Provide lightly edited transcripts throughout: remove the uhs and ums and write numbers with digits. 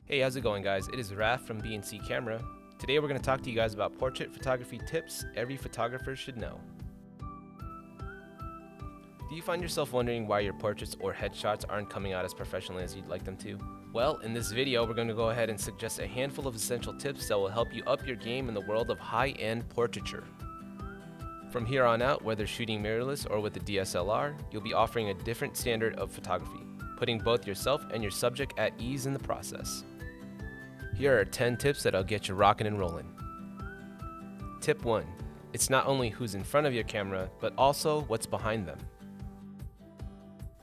Hey, how's it going, guys? It is Raf from B&C Camera. Today we're going to talk to you guys about portrait photography tips every photographer should know. Do you find yourself wondering why your portraits or headshots aren't coming out as professionally as you'd like them to? Well, in this video, we're going to go ahead and suggest a handful of essential tips that will help you up your game in the world of high-end portraiture. From here on out, whether shooting mirrorless or with a DSLR, you'll be offering a different standard of photography, putting both yourself and your subject at ease in the process. Here are 10 tips that'll get you rocking and rolling. Tip 1. It's not only who's in front of your camera, but also what's behind them.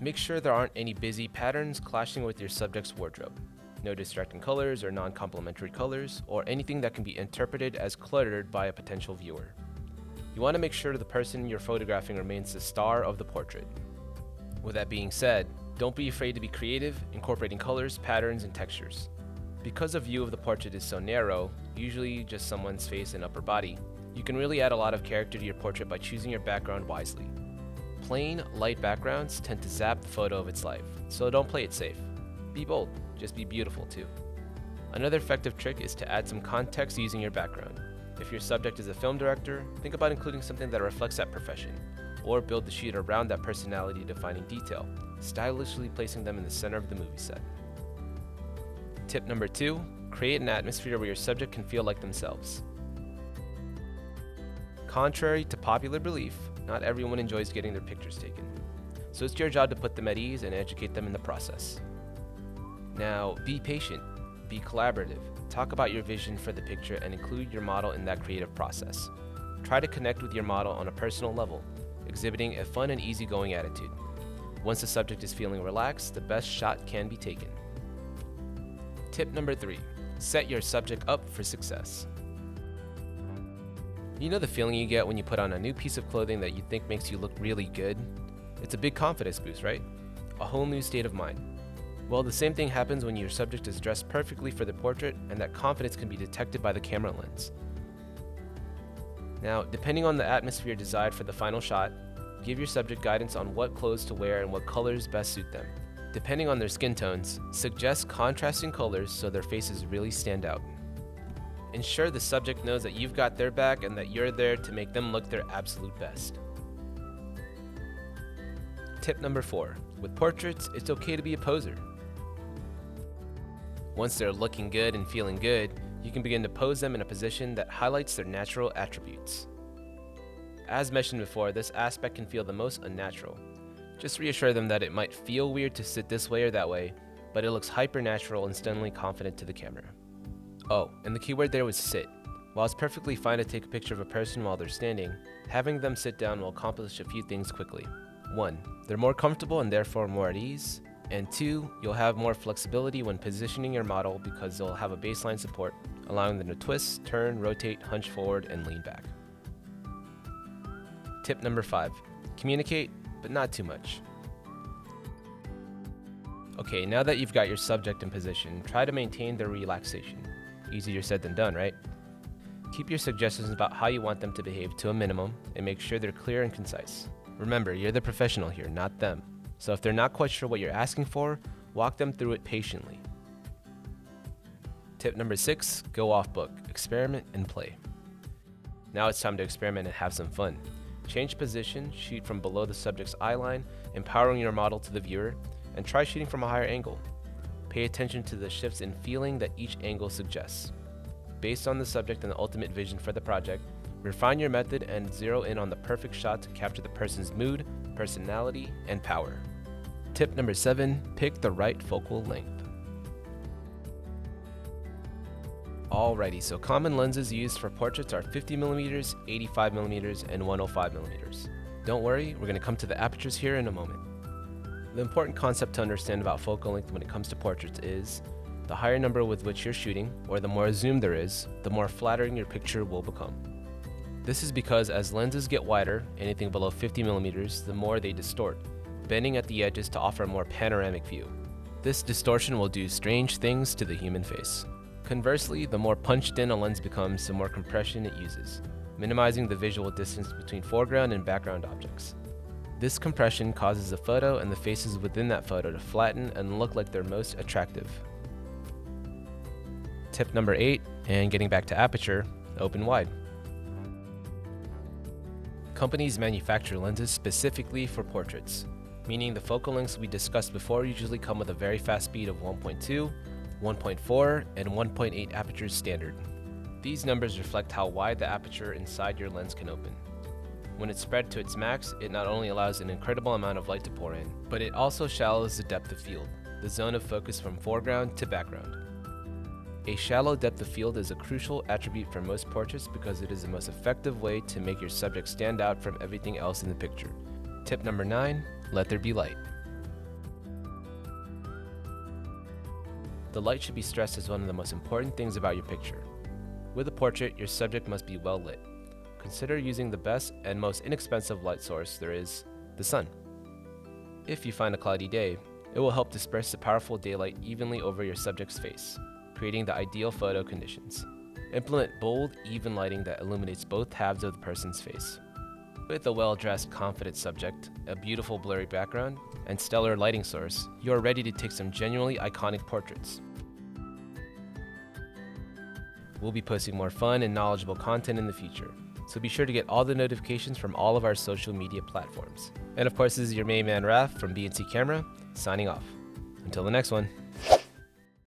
Make sure there aren't any busy patterns clashing with your subject's wardrobe. No distracting colors or non-complementary colors, or anything that can be interpreted as cluttered by a potential viewer. You want to make sure the person you're photographing remains the star of the portrait. With that being said, don't be afraid to be creative, incorporating colors, patterns, and textures. Because a view of the portrait is so narrow, usually just someone's face and upper body, you can really add a lot of character to your portrait by choosing your background wisely. Plain, light backgrounds tend to zap the photo of its life, so don't play it safe. Be bold, just be beautiful too. Another effective trick is to add some context using your background. If your subject is a film director, think about including something that reflects that profession, or build the shoot around that personality-defining detail, stylishly placing them in the center of the movie set. Tip number 2, create an atmosphere where your subject can feel like themselves. Contrary to popular belief, not everyone enjoys getting their pictures taken, so it's your job to put them at ease and educate them in the process. Now, be patient, be collaborative, talk about your vision for the picture and include your model in that creative process. Try to connect with your model on a personal level, exhibiting a fun and easygoing attitude. Once the subject is feeling relaxed, the best shot can be taken. Tip number 3, set your subject up for success. You know the feeling you get when you put on a new piece of clothing that you think makes you look really good? It's a big confidence boost, right? A whole new state of mind. Well, the same thing happens when your subject is dressed perfectly for the portrait, and that confidence can be detected by the camera lens. Now, depending on the atmosphere desired for the final shot, give your subject guidance on what clothes to wear and what colors best suit them. Depending on their skin tones, suggest contrasting colors so their faces really stand out. Ensure the subject knows that you've got their back and that you're there to make them look their absolute best. Tip number 4, with portraits, it's okay to be a poser. Once they're looking good and feeling good, you can begin to pose them in a position that highlights their natural attributes. As mentioned before, this aspect can feel the most unnatural. Just reassure them that it might feel weird to sit this way or that way, but it looks hyper natural and stunningly confident to the camera. Oh, and the keyword there was sit. While it's perfectly fine to take a picture of a person while they're standing, having them sit down will accomplish a few things quickly. 1, they're more comfortable and therefore more at ease. And 2, you'll have more flexibility when positioning your model because they'll have a baseline support, allowing them to twist, turn, rotate, hunch forward, and lean back. Tip number 5, communicate, but not too much. Okay, now that you've got your subject in position, try to maintain their relaxation. Easier said than done, right? Keep your suggestions about how you want them to behave to a minimum and make sure they're clear and concise. Remember, you're the professional here, not them. So if they're not quite sure what you're asking for, walk them through it patiently. Tip number 6, go off book, experiment and play. Now it's time to experiment and have some fun. Change position, shoot from below the subject's eye line, empowering your model to the viewer, and try shooting from a higher angle. Pay attention to the shifts in feeling that each angle suggests. Based on the subject and the ultimate vision for the project, refine your method and zero in on the perfect shot to capture the person's mood, personality, and power. Tip number 7, pick the right focal length. Alrighty, so common lenses used for portraits are 50mm, 85mm, and 105mm. Don't worry, we're going to come to the apertures here in a moment. The important concept to understand about focal length when it comes to portraits is, the higher number with which you're shooting, or the more zoom there is, the more flattering your picture will become. This is because as lenses get wider, anything below 50mm, the more they distort, bending at the edges to offer a more panoramic view. This distortion will do strange things to the human face. Conversely, the more punched in a lens becomes, the more compression it uses, minimizing the visual distance between foreground and background objects. This compression causes the photo and the faces within that photo to flatten and look like they're most attractive. Tip number 8, and getting back to Aperture, open wide. Companies manufacture lenses specifically for portraits, meaning the focal lengths we discussed before usually come with a very fast speed of 1.2, 1.4, and 1.8 apertures standard. These numbers reflect how wide the aperture inside your lens can open. When it's spread to its max, it not only allows an incredible amount of light to pour in, but it also shallows the depth of field, the zone of focus from foreground to background. A shallow depth of field is a crucial attribute for most portraits because it is the most effective way to make your subject stand out from everything else in the picture. Tip number 9, let there be light. The light should be stressed as one of the most important things about your picture. With a portrait, your subject must be well lit. Consider using the best and most inexpensive light source there is, the sun. If you find a cloudy day, it will help disperse the powerful daylight evenly over your subject's face, creating the ideal photo conditions. Implement bold, even lighting that illuminates both halves of the person's face. With a well-dressed, confident subject, a beautiful blurry background, and stellar lighting source, you are ready to take some genuinely iconic portraits. We'll be posting more fun and knowledgeable content in the future, so be sure to get all the notifications from all of our social media platforms. And of course, this is your main man Raph from BNC Camera, signing off. Until the next one.